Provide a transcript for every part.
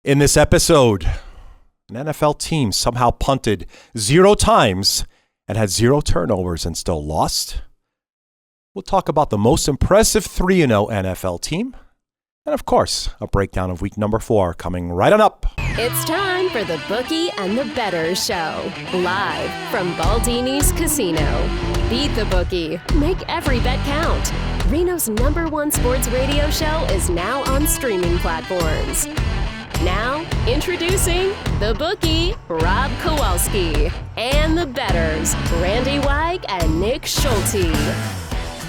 In this episode, an NFL team somehow punted 0 times and had 0 turnovers and still lost. We'll talk about the most impressive 3-0 NFL team. And of course, a breakdown of week number 4 coming right on up. It's time for the Bookie and the Bettors show. Live from Baldini's Casino. Beat the Bookie. Make every bet count. Reno's #1 sports radio show is now on streaming platforms. Now, introducing the Bookie, Rob Kowalski, and the Bettors, Randy Weig and Nick Schulte.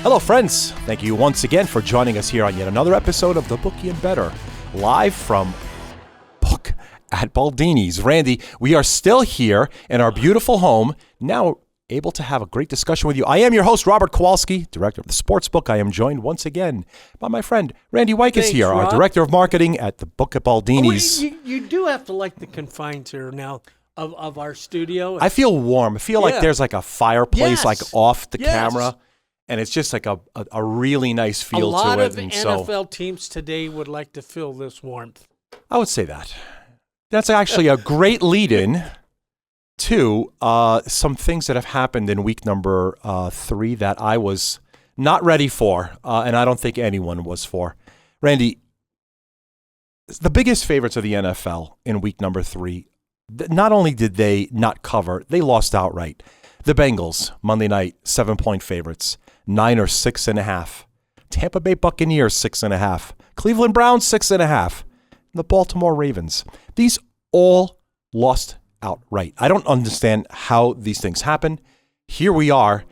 Hello, friends. Thank you once again for joining us here on yet another episode of The Bookie and Better, live from Book at Baldini's. Randy, we are still here in our beautiful home, now able to have a great discussion with you. I am your host, Robert Kowalski, director of the Sportsbook. I am joined once again by my friend Randy Weig is here, Rob. our director of marketing at the Book at Baldini's. You do have to like the confines here now of our studio. I feel warm. I feel like there's like a fireplace like off the Yes. camera, and it's just like a really nice A feel lot to it. of And so NFL teams today would like to feel this warmth. I would say that. That's actually a great lead-in to some things that have happened in week number 3 that I was not ready for, and I don't think anyone was for. Randy, the biggest favorites of the NFL in week number 3, not only did they not cover, they lost outright. The Bengals, Monday night, 7-point favorites. Niners, 6.5. Tampa Bay Buccaneers, 6.5. Cleveland Browns, 6.5. The Baltimore Ravens. These all lost outright. I don't understand how these things happen. Here we are.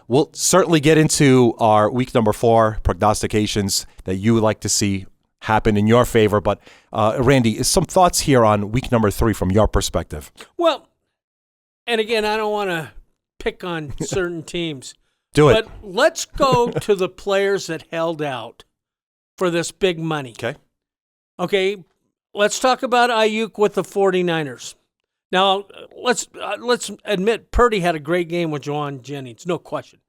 We'll certainly get into our week number 4 prognostications that you would like to see happen in your favor. But Randy, some thoughts here on week number 3 from your perspective. Well, and again, I don't want to pick on certain teams. Do it. But let's go to the players that held out for this big money. Okay, let's talk about Aiyuk with the 49ers. Now, let's admit Purdy had a great game with Juwan Jennings, no question.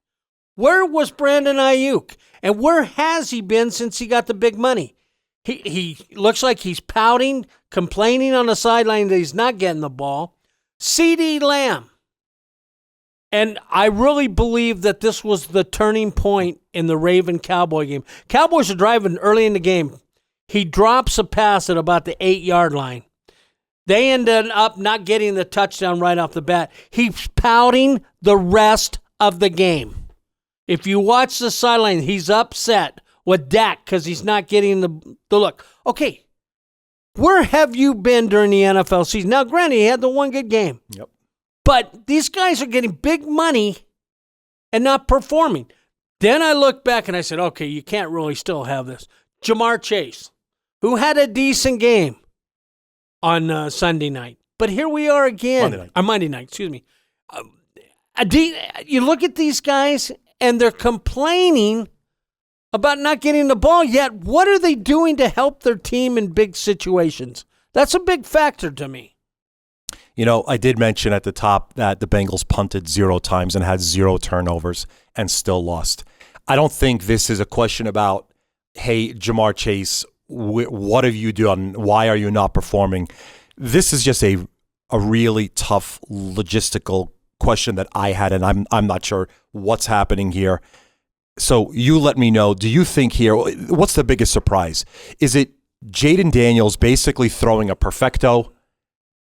Where was Brandon Aiyuk? And where has he been since he got the big money? He looks like he's pouting, complaining on the sideline that he's not getting the ball. CeeDee Lamb. And I really believe that this was the turning point in the Raven-Cowboy game. Cowboys are driving early in the game. He drops a pass at about the 8-yard line. They ended up not getting the touchdown right off the bat. He's pouting the rest of the game. If you watch the sideline, he's upset with Dak because he's not getting the look. Okay, where have you been during the NFL season? Now, granted, he had the one good game. Yep. But these guys are getting big money and not performing. Then I look back and I said, okay, you can't really still have this. Jamar Chase, who had a decent game on Sunday night. But here we are again. Monday night, excuse me. You look at these guys and they're complaining about not getting the ball, yet what are they doing to help their team in big situations? That's a big factor to me. You know, I did mention at the top that the Bengals punted 0 times and had 0 turnovers and still lost. I don't think this is a question about, hey, Jamar Chase, what have you done? Why are you not performing? This is just a really tough logistical question that I had, and I'm not sure what's happening here. So you let me know, do you think here, what's the biggest surprise? Is it Jaden Daniels basically throwing a perfecto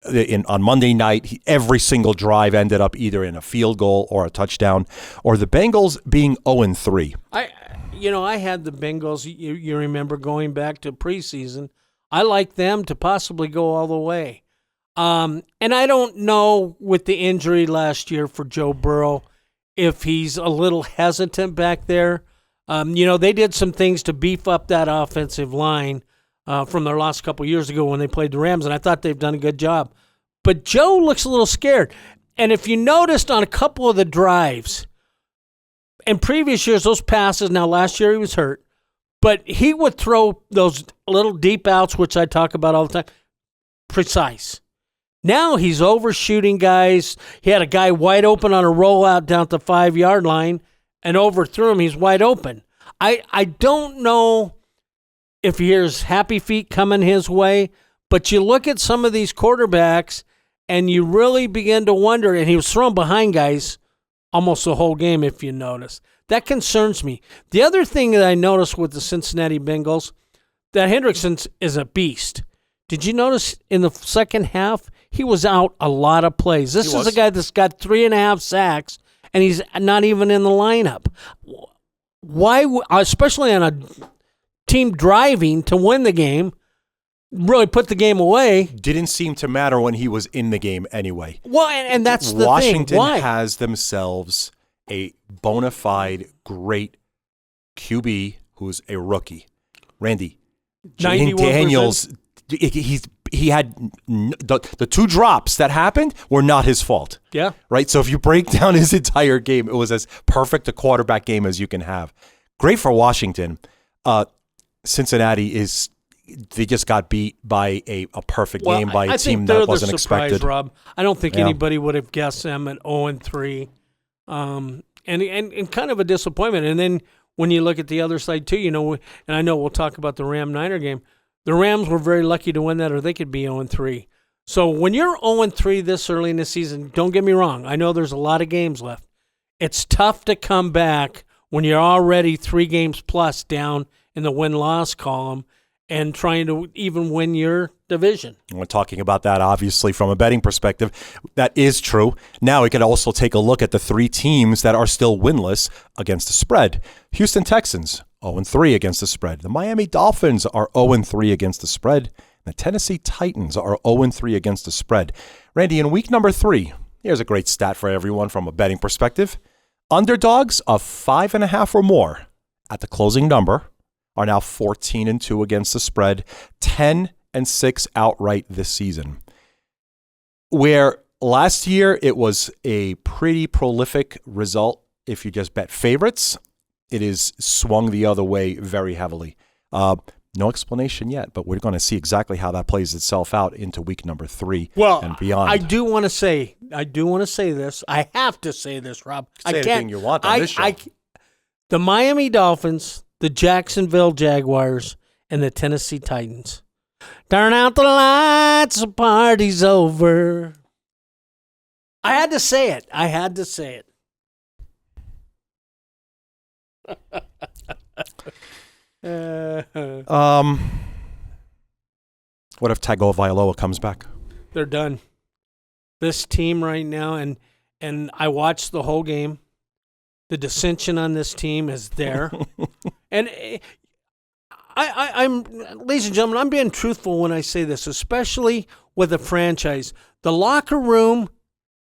on Monday night? Every single drive ended up either in a field goal or a touchdown, or the Bengals being 0-3? I had the Bengals, you remember going back to preseason. I like them to possibly go all the way. And I don't know with the injury last year for Joe Burrow if he's a little hesitant back there. They did some things to beef up that offensive line from their last couple years ago when they played the Rams, and I thought they've done a good job. But Joe looks a little scared. And if you noticed on a couple of the drives, in previous years, those passes, now last year he was hurt, but he would throw those little deep outs, which I talk about all the time, precise. Now he's overshooting guys. He had a guy wide open on a rollout down at the 5-yard line and overthrew him. He's wide open. I don't know if he hears happy feet coming his way, But you look at some of these quarterbacks, and you really begin to wonder, and he was thrown behind guys almost the whole game, if you notice. That concerns me. The other thing that I noticed with the Cincinnati Bengals, that Hendrickson is a beast. Did you notice in the second half, he was out a lot of plays? This is a guy that's got 3.5 sacks, and he's not even in the lineup. Why, especially on a team driving to win the game, really put the game away. Didn't seem to matter when he was in the game anyway. Well, and that's the Washington thing. Why? has themselves a bona fide great QB who's a rookie. Randy, Daniels, he had the 2 drops that happened were not his fault. Yeah. Right? So if you break down his entire game, it was as perfect a quarterback game as you can have. Great for Washington. Cincinnati is... They just got beat by a perfect game by a team that wasn't expected. Rob. I don't think anybody would have guessed them at 0-3, and kind of a disappointment. And then when you look at the other side too, and I know we'll talk about the Ram-Niner game. The Rams were very lucky to win that, or they could be 0-3. So when you're 0-3 this early in the season, don't get me wrong. I know there's a lot of games left. It's tough to come back when you're already 3 games plus down in the win-loss column and trying to even win your division. We're talking about that, obviously, from a betting perspective. That is true. Now we could also take a look at the 3 teams that are still winless against the spread. Houston Texans, 0-3 against the spread. The Miami Dolphins are 0-3 against the spread. The Tennessee Titans are 0-3 against the spread. Randy, in week number 3, here's a great stat for everyone from a betting perspective. Underdogs of 5.5 or more at the closing number are now 14-2 against the spread, 10-6 outright this season. Where last year it was a pretty prolific result if you just bet favorites, it is swung the other way very heavily. No explanation yet, but we're going to see exactly how that plays itself out into week number 3 and beyond. I do want to say this. I have to say this, Rob. Say anything you want on this show. The Miami Dolphins, the Jacksonville Jaguars, and the Tennessee Titans. Turn out the lights, the party's over. I had to say it. What if Tagovailoa comes back? They're done. This team right now, and I watched the whole game. The dissension on this team is there. And I'm, ladies and gentlemen, I'm being truthful when I say this, especially with a franchise. The locker room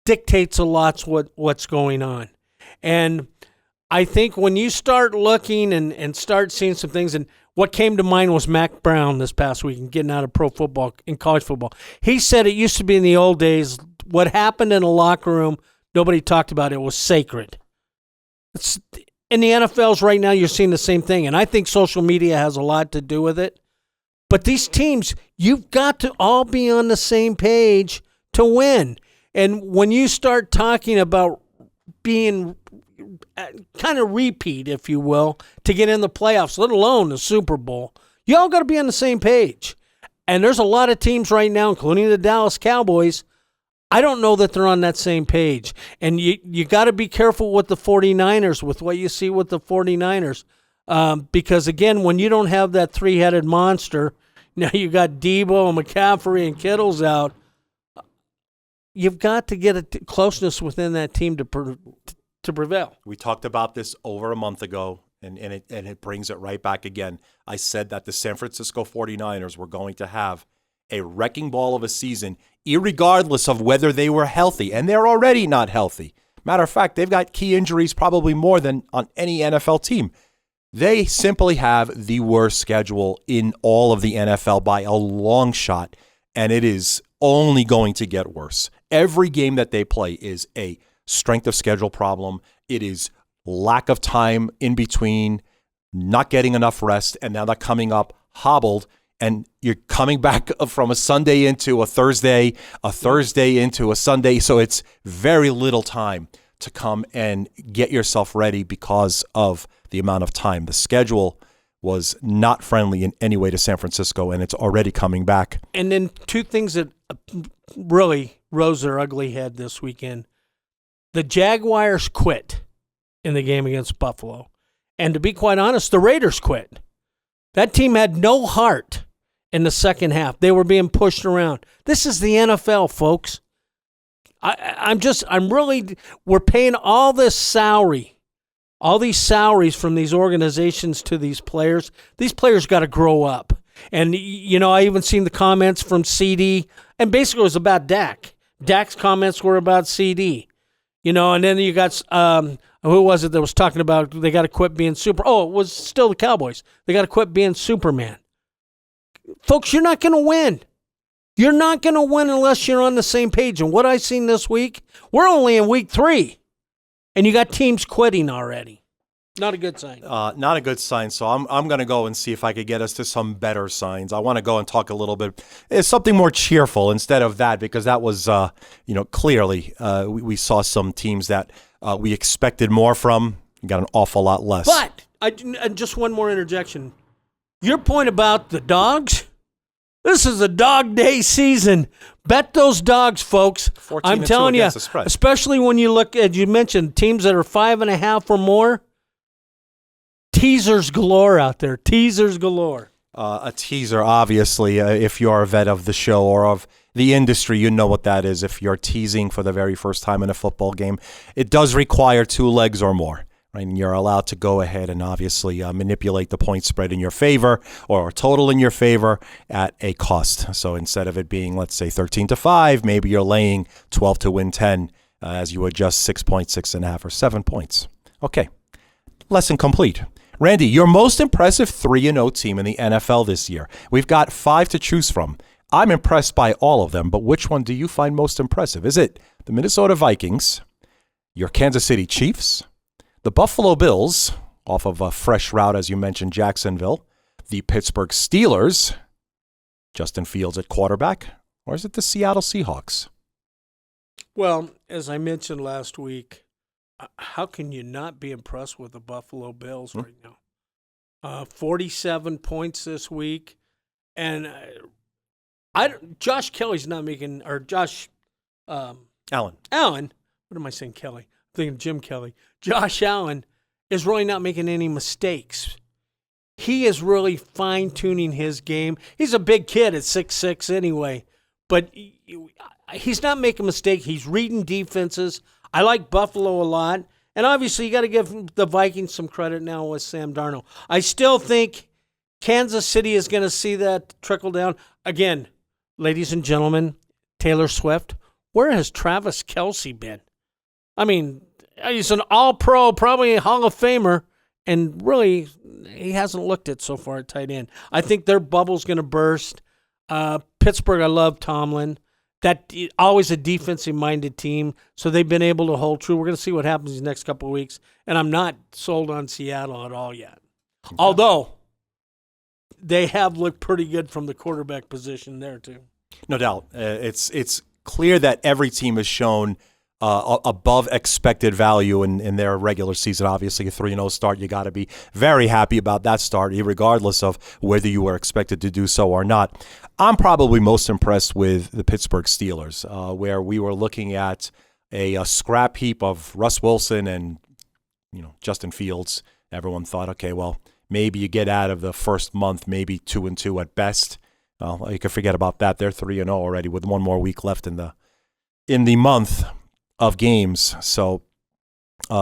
dictates a lot what's going on. And I think when you start looking and start seeing some things, and what came to mind was Mac Brown this past week and getting out of pro football and college football. He said it used to be in the old days, what happened in a locker room, nobody talked about it, was sacred. In the NFLs right now, you're seeing the same thing, and I think social media has a lot to do with it. But these teams, you've got to all be on the same page to win. And when you start talking about being kind of repeat, if you will, to get in the playoffs, let alone the Super Bowl, you all got to be on the same page. And there's a lot of teams right now, including the Dallas Cowboys, I don't know that they're on that same page. And you got to be careful with the 49ers, with what you see with the 49ers. Because, again, when you don't have that 3-headed monster, now you got Debo and McCaffrey and Kittle's out, you've got to get a closeness within that team to prevail. We talked about this over a month ago, and it brings it right back again. I said that the San Francisco 49ers were going to have a wrecking ball of a season, irregardless of whether they were healthy, and they're already not healthy. Matter of fact, they've got key injuries probably more than on any NFL team. They simply have the worst schedule in all of the NFL by a long shot, and it is only going to get worse. Every game that they play is a strength of schedule problem. It is lack of time in between, not getting enough rest, and now they're coming up hobbled. And you're coming back from a Sunday into a Thursday into a Sunday. So it's very little time to come and get yourself ready because of the amount of time. The schedule was not friendly in any way to San Francisco, and it's already coming back. And then two things that really rose their ugly head this weekend. The Jaguars quit in the game against Buffalo. And to be quite honest, the Raiders quit. That team had no heart in the second half. They were being pushed around. This is the NFL, folks. We're paying all this salary. All these salaries from these organizations to these players. These players got to grow up. And, I even seen the comments from CeeDee, and basically it was about Dak. Dak's comments were about CeeDee. And then you got, who was it that was talking about they got to quit being it was still the Cowboys. They got to quit being Superman. Folks, you're not going to win. You're not going to win unless you're on the same page. And what I seen this week, we're only in week 3. And you got teams quitting already. Not a good sign. Not a good sign. So I'm going to go and see if I could get us to some better signs. I want to go and talk a little bit. It's something more cheerful instead of that, because that was, clearly we saw some teams that we expected more from. You got an awful lot less. But just one more interjection. Your point about the dogs. This is a dog day season. Bet those dogs, folks. I'm telling you, especially when you look at, you mentioned teams that are 5.5 or more. Teasers galore out there. Teasers galore. A teaser, obviously, if you're a vet of the show or of the industry, you know what that is. If you're teasing for the very first time in a football game, it does require 2 legs or more. Right, and you're allowed to go ahead and obviously manipulate the point spread in your favor or total in your favor at a cost. So instead of it being, let's say, 13-5, maybe you're laying 12 to win 10 as you adjust 6 points, 6.5, or 7 points. Okay, lesson complete. Randy, your most impressive 3-0 team in the NFL this year. We've got 5 to choose from. I'm impressed by all of them, but which one do you find most impressive? Is it the Minnesota Vikings, your Kansas City Chiefs, the Buffalo Bills, off of a fresh route, as you mentioned, Jacksonville, the Pittsburgh Steelers, Justin Fields at quarterback, or is it the Seattle Seahawks? Well, as I mentioned last week, how can you not be impressed with the Buffalo Bills right now? 47 points this week, and Josh Kelly's not making, or Josh Allen. What am I saying, Kelly? I'm thinking Jim Kelly. Josh Allen is really not making any mistakes. He is really fine-tuning his game. He's a big kid at 6'6" anyway, but he's not making mistakes. He's reading defenses. I like Buffalo a lot, and obviously you got to give the Vikings some credit now with Sam Darnold. I still think Kansas City is going to see that trickle down. Again, ladies and gentlemen, Taylor Swift, where has Travis Kelce been? I mean, he's an all-pro, probably a Hall of Famer, and really he hasn't looked it so far at tight end. I think their bubble's going to burst. Pittsburgh, I love Tomlin. That always a defensive-minded team, so they've been able to hold true. We're going to see what happens these next couple of weeks, and I'm not sold on Seattle at all yet. Okay. Although they have looked pretty good from the quarterback position there too. No doubt. It's clear that every team has shown above expected value in their regular season. Obviously, a 3-0 start, you got to be very happy about that start, regardless of whether you were expected to do so or not. I'm probably most impressed with the Pittsburgh Steelers, where we were looking at a scrap heap of Russ Wilson and Justin Fields. Everyone thought, okay, well, maybe you get out of the first month, maybe 2-2 at best. Well, you can forget about that. They're 3-0 already with one more week left in the month of games. So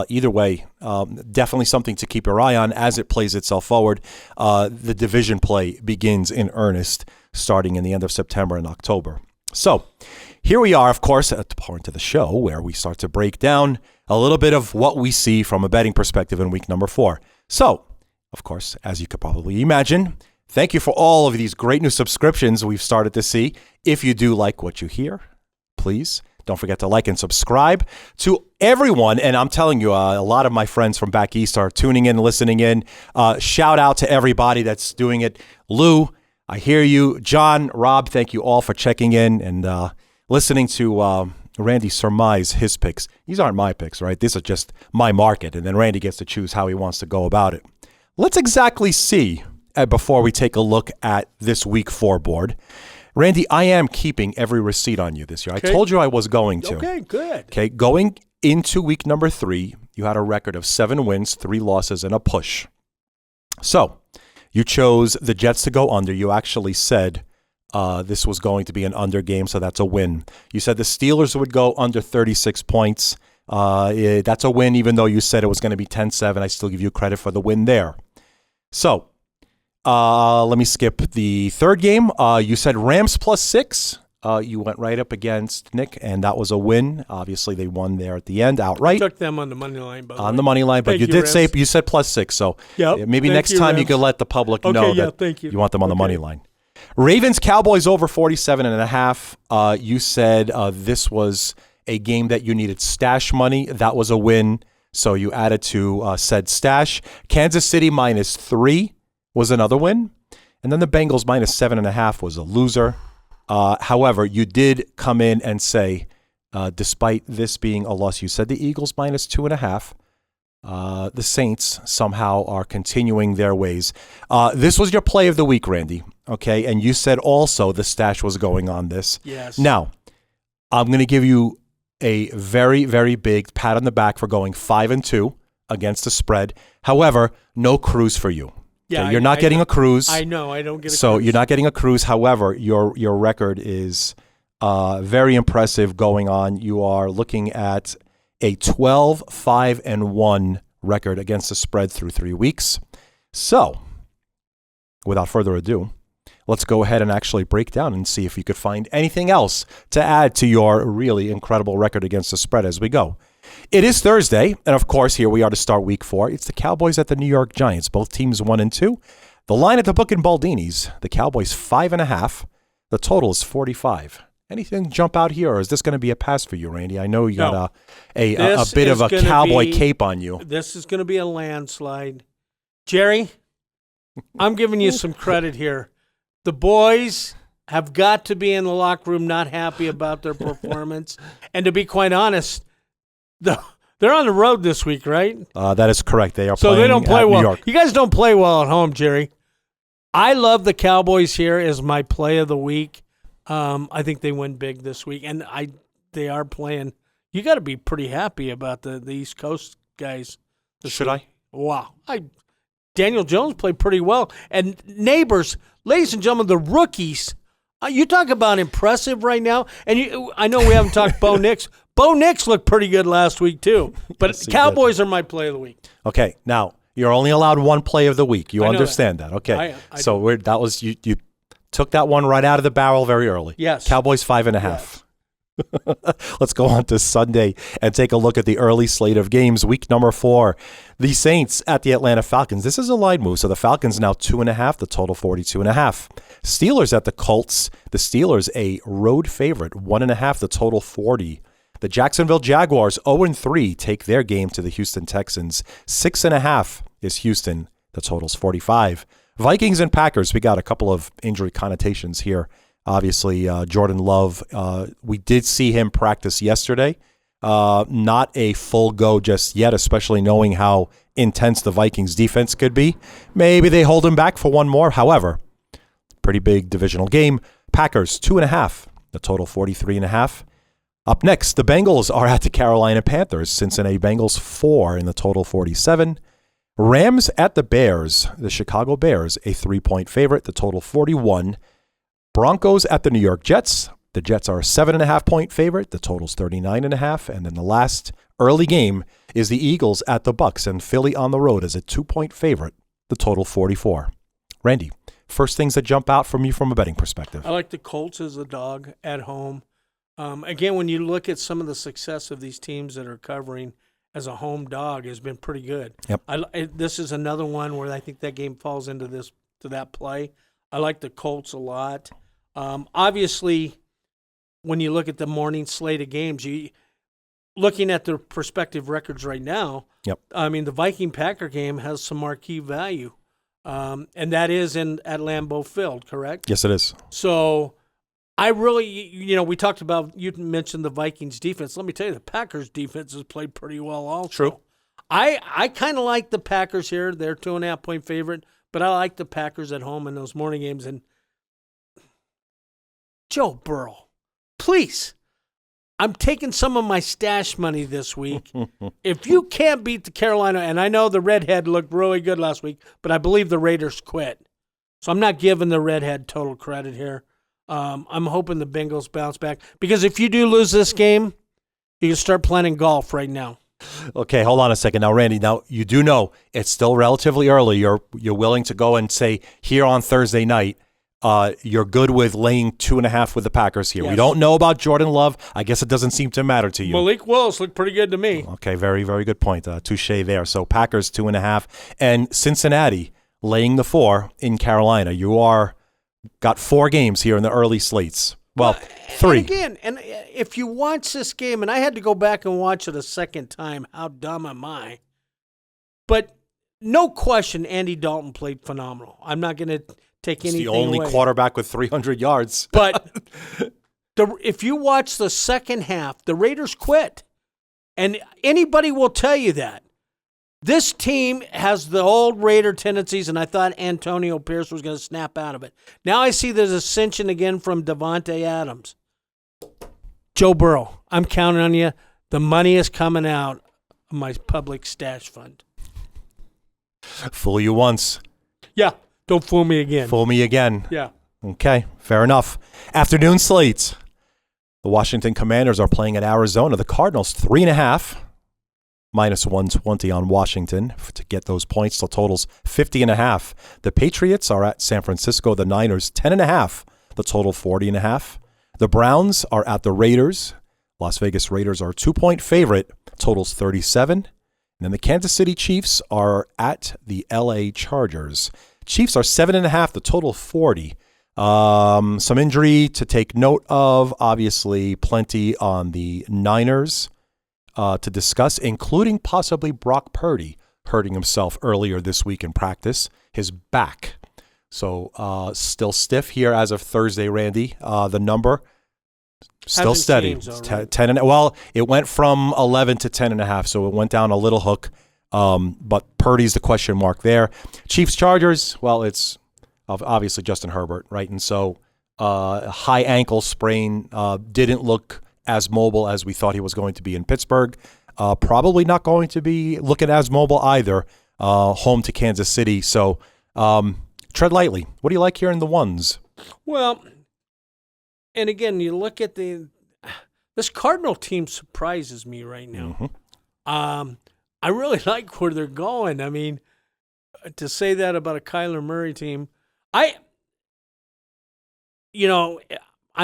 either way, definitely something to keep your eye on as it plays itself forward. The division play begins in earnest starting in the end of September and October. So here we are, of course, at the part of the show where we start to break down a little bit of what we see from a betting perspective in week number 4. So, of course, as you could probably imagine, thank you for all of these great new subscriptions we've started to see. If you do like what you hear, please don't forget to like and subscribe. To everyone, and I'm telling you, a lot of my friends from back east are tuning in, listening in. Shout out to everybody that's doing it. Lou, I hear you. John, Rob, thank you all for checking in and listening to Randy surmise his picks. These aren't my picks, right? These are just my market, and then Randy gets to choose how he wants to go about it. let's exactly see before we take a look at this week 4 board. Randy, I am keeping every receipt on you this year. Okay. I told you I was going to. Okay, good. Okay, going into week number 3, you had a record of 7 wins, 3 losses, and a push. So you chose the Jets to go under. You actually said this was going to be an under game, so that's a win. You said the Steelers would go under 36 points. That's a win, even though you said it was going to be 10-7. I still give you credit for the win there. So let me skip the third game. You said Rams +6. You went right up against Nick, and that was a win. Obviously, they won there at the end outright. Took them on the money line, by the way. On the money line, but you did say you said +6. So maybe next time you can let the public know that you want them on the money line. Ravens Cowboys over 47.5. You said this was a game that you needed stash money. That was a win. So you added to said stash. Kansas City -3 was another win. And then the Bengals -7.5 was a loser. However, you did come in and say, despite this being a loss, you said the Eagles -2.5. The Saints somehow are continuing their ways. This was your play of the week, Randy. Okay, and you said also the stash was going on this. Yes. Now, I'm going to give you a very, very big pat on the back for going 5-2 against the spread. However, no cruise for you. Yeah, okay, you're not getting a cruise. I know. I don't get a cruise. So you're not getting a cruise. However, your record is very impressive going on. You are looking at a 12-5-1 record against the spread through 3 weeks. So, without further ado, let's go ahead and actually break down and see if you could find anything else to add to your really incredible record against the spread as we go. It is Thursday, and of course, here we are to start week 4. It's the Cowboys at the New York Giants, both teams 1-2. The line at the book in Baldini's, the Cowboys 5.5. The total is 45. Anything jump out here, or is this going to be a pass for you, Randy? I know you got a bit of a cowboy cape on you. This is going to be a landslide. Jerry, I'm giving you some credit here. The boys have got to be in the locker room not happy about their performance. And to be quite honest, they're on the road this week, right? That is correct. They are so playing they don't play at well. New York. You guys don't play well at home, Jerry. I love the Cowboys here as my play of the week. I think they win big this week, and they are playing. You got to be pretty happy about the East Coast guys. Should I? Wow. Daniel Jones played pretty well. And neighbors, ladies and gentlemen, the rookies, you talk about impressive right now. And I know we haven't talked Bo Nix. Bo Nix looked pretty good last week, too. But yes, Cowboys are my play of the week. Okay, now, you're only allowed one play of the week. You understand that. Okay. You took that one right out of the barrel very early. Yes. Cowboys 5.5. Yes. Let's go on to Sunday and take a look at the early slate of games. Week number 4, the Saints at the Atlanta Falcons. This is a line move, so the Falcons now 2.5, the total 42.5. Steelers at the Colts. The Steelers a road favorite, 1.5, the total 40. The Jacksonville Jaguars 0-3 take their game to the Houston Texans. 6.5 is Houston. The total's 45. Vikings and Packers. We got a couple of injury connotations here. Obviously, Jordan Love, we did see him practice yesterday. Not a full go just yet, especially knowing how intense the Vikings defense could be. Maybe they hold him back for one more. However, pretty big divisional game. Packers 2.5, the total 43.5. Up next, the Bengals are at the Carolina Panthers. Cincinnati Bengals 4 in the total 47. Rams at the Bears. The Chicago Bears a 3-point favorite, the total 41. Broncos at the New York Jets. The Jets are a 7.5-point favorite. The total's 39.5. And then the last early game is the Eagles at the Bucs, and Philly on the road as a 2-point favorite. The total 44. Randy, first things that jump out from you from a betting perspective. I like the Colts as a dog at home. Again, when you look at some of the success of these teams that are covering as a home dog has been pretty good. Yep. This is another one where I think that game falls into that play. I like the Colts a lot. Obviously, when you look at the morning slate of games, looking at their prospective records right now, yep. I mean, the Viking-Packer game has some marquee value, and that is at Lambeau Field, correct? Yes, it is. So I really, we talked about, you mentioned the Vikings defense. Let me tell you, the Packers defense has played pretty well also. True. I kind of like the Packers here. They're 2.5-point favorite, but I like the Packers at home in those morning games. And Joe Burrow, please. I'm taking some of my stash money this week. If you can't beat the Carolina, and I know the Redhead looked really good last week, but I believe the Raiders quit. So I'm not giving the Redhead total credit here. I'm hoping the Bengals bounce back. Because if you do lose this game, you can start planning golf right now. Okay, hold on a second. Now, Randy, you do know it's still relatively early. You're willing to go and say here on Thursday night, you're good with laying 2.5 with the Packers here. Yes. We don't know about Jordan Love. I guess it doesn't seem to matter to you. Malik Willis looked pretty good to me. Okay, very, very good point. Touche there. So Packers 2.5. And Cincinnati laying the 4 in Carolina. You are got 4 games here in the early slates. Well, 3. And if you watch this game, and I had to go back and watch it a second time, how dumb am I? But no question, Andy Dalton played phenomenal. I'm not going to take anything away. He's the only quarterback with 300 yards. But if you watch the second half, the Raiders quit. And anybody will tell you that. This team has the old Raider tendencies, and I thought Antonio Pierce was going to snap out of it. Now I see there's ascension again from Devontae Adams. Joe Burrow, I'm counting on you. The money is coming out of my public stash fund. Fool you once. Yeah, don't fool me again. Fool me again. Yeah. Okay, fair enough. Afternoon slates. The Washington Commanders are playing at Arizona. The Cardinals 3.5. Minus 120 on Washington to get those points. The total's 50.5. The Patriots are at San Francisco. The Niners 10.5. The total 40.5. The Browns are at the Raiders. Las Vegas Raiders are 2-point favorite. Total's 37. And then the Kansas City Chiefs are at the LA Chargers. Chiefs are 7.5. The total 40. Some injury to take note of. Obviously, plenty on the Niners to discuss, including possibly Brock Purdy hurting himself earlier this week in practice, his back. So still stiff here as of Thursday, Randy. The number still steady. 10 and well, it went from 11 to 10.5, so it went down a little hook. But Purdy's the question mark there. Chiefs Chargers. Well, it's obviously Justin Herbert, right? And so high ankle sprain, didn't look as mobile as we thought he was going to be in Pittsburgh. Probably not going to be looking as mobile either, home to Kansas City. So tread lightly. What do you like here in the ones? Well, and again, you look at this Cardinal team surprises me right now. Mm-hmm. I really like where they're going. I mean, to say that about a Kyler Murray team, I'm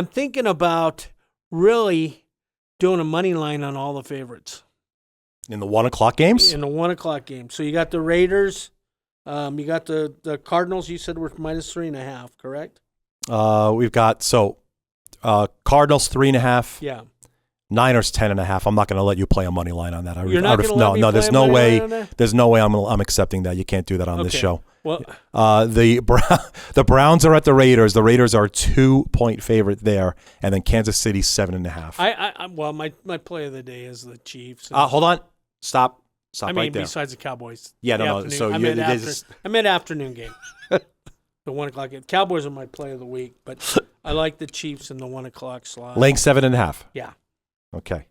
thinking about really doing a money line on all the favorites. In the 1 o'clock games? In the 1 o'clock games. So you got the Raiders, you got the Cardinals, you said were minus 3.5, correct? We've got, Cardinals 3.5. Yeah. Niners 10.5. I'm not going to let you play a money line on that. You're not going to let me play there's a no money way. line on that? There's no way I'm accepting that. You can't do that on this show. Well, the Browns are at the Raiders. The Raiders are 2-point favorite there, and then Kansas City 7.5. My play of the day is the Chiefs. Hold on, stop I mean, right there. Besides the Cowboys. Yeah, no. So I meant afternoon game. The 1 o'clock game. Cowboys are my play of the week, but I like the Chiefs in the 1 o'clock slot. Laying 7.5. Yeah. Okay.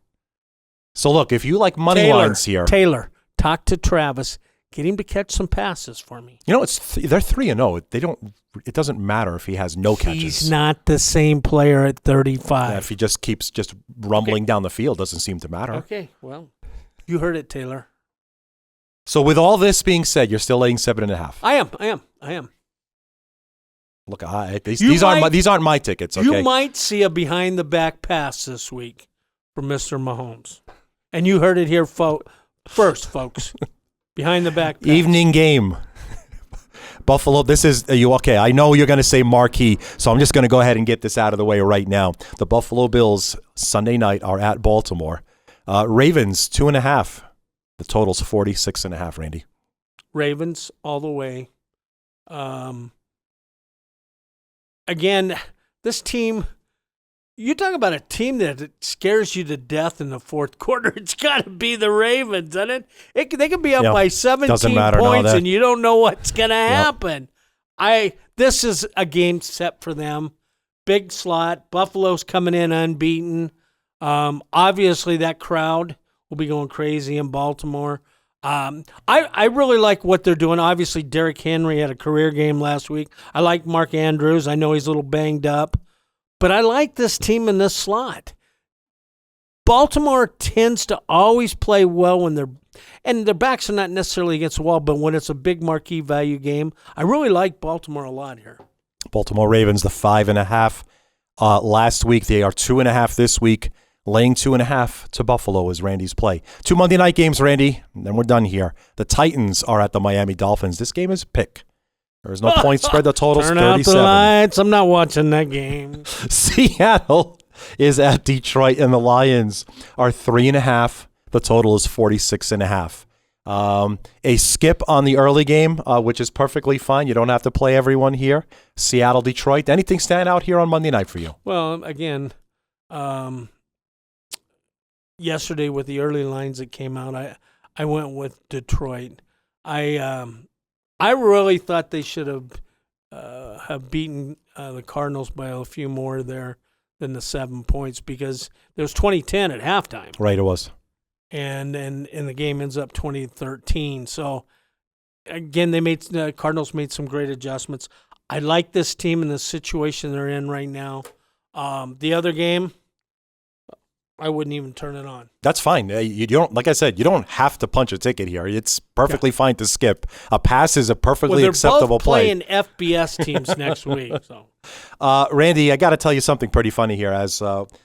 So look, if you like money lines here, Taylor, talk to Travis. Get him to catch some passes for me. You know, they're 3-0. They don't. It doesn't matter if he has no catches. He's not the same player at 35. Yeah, if he just keeps rumbling down the field, doesn't seem to matter. Okay, well, you heard it, Taylor. So with all this being said, you're still laying 7.5. I am. Look, these aren't my tickets. Okay? You might see a behind the back pass this week from Mr. Mahomes, and you heard it here first, folks. Behind the back pass. Evening game. Buffalo, are you okay? I know you're going to say marquee, so I'm just going to go ahead and get this out of the way right now. The Buffalo Bills Sunday night are at Baltimore. Ravens 2.5. The total's 46.5. Randy. Ravens all the way. Again, this team, You talk about a team that scares you to death in the fourth quarter. It's got to be the Ravens, doesn't it? They could be up by 17 points, and you don't know what's going to happen. This is a game set for them. Big slot. Buffalo's coming in unbeaten. Obviously, that crowd will be going crazy in Baltimore. I really like what they're doing. Obviously, Derrick Henry had a career game last week. I like Mark Andrews. I know he's a little banged up. But I like this team in this slot. Baltimore tends to always play well when their backs are not necessarily against the wall, but when it's a big marquee value game, I really like Baltimore a lot here. Baltimore Ravens, the 5.5 last week. They are 2.5 this week. Laying 2.5 to Buffalo is Randy's play. 2 Monday night games, Randy, and then we're done here. The Titans are at the Miami Dolphins. This game is a pick. There's no point spread. The total's 37. Turn out the lights. I'm not watching that game. Seattle is at Detroit, and the Lions are 3.5. The total is 46.5. A skip on the early game, which is perfectly fine. You don't have to play everyone here. Seattle, Detroit. Anything stand out here on Monday night for you? Well, again, yesterday with the early lines that came out, I went with Detroit. I really thought they should have beaten the Cardinals by a few more there than the 7 points because there was 20-10 at halftime. Right, it was. And the game ends up 20-13. So, again, the Cardinals made some great adjustments. I like this team in the situation they're in right now. The other game, I wouldn't even turn it on. That's fine. You don't, like I said, you don't have to punch a ticket here. It's perfectly fine to skip. A pass is a perfectly acceptable play. They're both playing FBS teams next week. So, Randy, I got to tell you something pretty funny here. As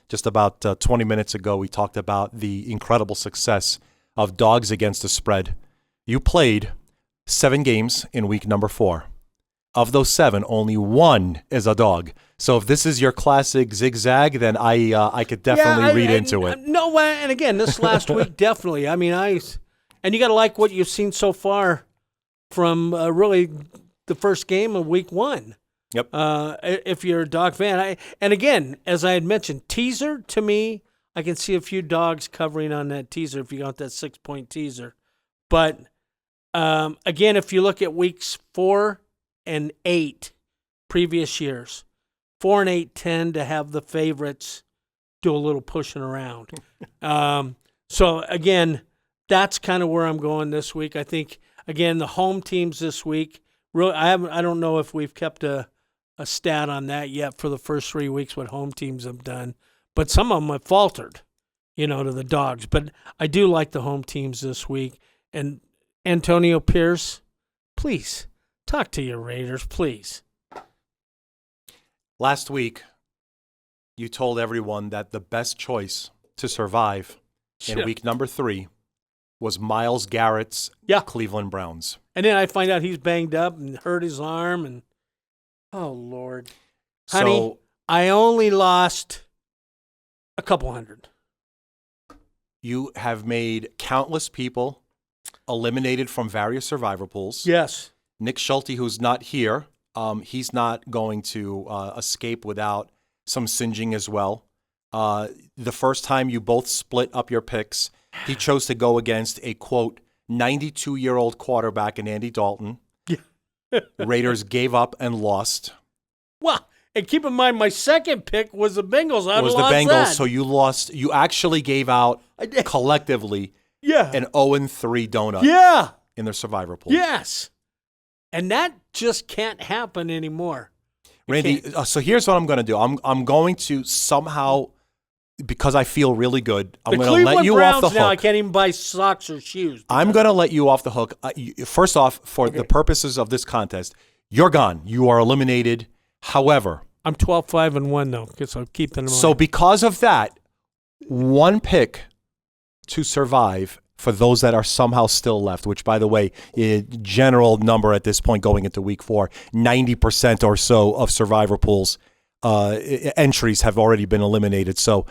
just about 20 minutes ago, we talked about the incredible success of dogs against the spread. You played 7 games in week number 4. Of those 7, only 1 is a dog. So if this is your classic zigzag, then I could definitely read into it. No, and again, this last week, definitely. I mean, and you got to like what you've seen so far from really the first game of week 1. Yep. If you're a dog fan. And again, as I had mentioned, teaser, to me, I can see a few dogs covering on that teaser if you got that 6-point teaser. But again, if you look at weeks 4 and 8 previous years, 4 and 8 tend to have the favorites do a little pushing around. So again, that's kind of where I'm going this week. I think again the home teams this week. Really, I don't know if we've kept a stat on that yet for the first 3 weeks what home teams have done, but some of them have faltered, to the dogs. But I do like the home teams this week. And Antonio Pierce, please. Talk to your Raiders, please. Last week, you told everyone that the best choice to survive in week number 3 was Myles Garrett's Cleveland Browns. And then I find out he's banged up and hurt his arm. And oh, Lord. Honey, I only lost a couple hundred. You have made countless people eliminated from various survivor pools. Yes. Nick Schulte, who's not here, he's not going to escape without some singeing as well. The first time you both split up your picks, he chose to go against a, quote, 92-year-old quarterback in Andy Dalton. Raiders gave up and lost. Well, and keep in mind, my second pick was the Bengals. It was the Bengals, so you lost. You actually gave out collectively an 0-3 donut in their survivor pool. Yes. And that just can't happen anymore. Randy, so here's what I'm going to do. I'm going to somehow, because I feel really good, I'm going to let you off the hook. Now I can't even buy socks or shoes. I'm going to let you off the hook. First off, for the purposes of this contest, you're gone. You are eliminated. However, I'm 12-5-1 though, so keep that in mind. So because of that, one pick to survive for those that are somehow still left, which, by the way, general number at this point going into week 4, 90% or so of survivor pools entries have already been eliminated. So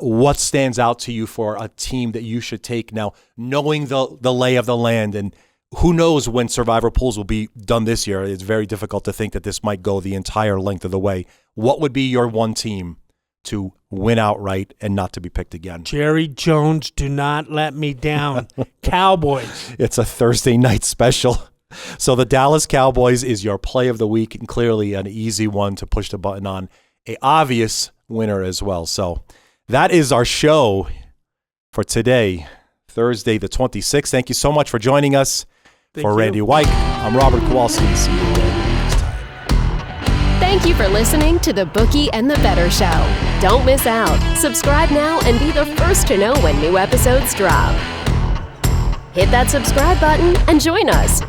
what stands out to you for a team that you should take now, knowing the lay of the land? And who knows when survivor pools will be done this year? It's very difficult to think that this might go the entire length of the way. What would be your one team to win outright and not to be picked again. Jerry Jones, do not let me down. Cowboys. It's a Thursday night special. So the Dallas Cowboys is your play of the week, and clearly an easy one to push the button on. An obvious winner as well. So that is our show for today, Thursday the 26th. Thank you so much for joining us. For Randy White, I'm Robert Kowalski. See you again next time. Thank you for listening to the Bookie and the Bettors Show. Don't miss out. Subscribe now and be the first to know when new episodes drop. Hit that subscribe button and join us.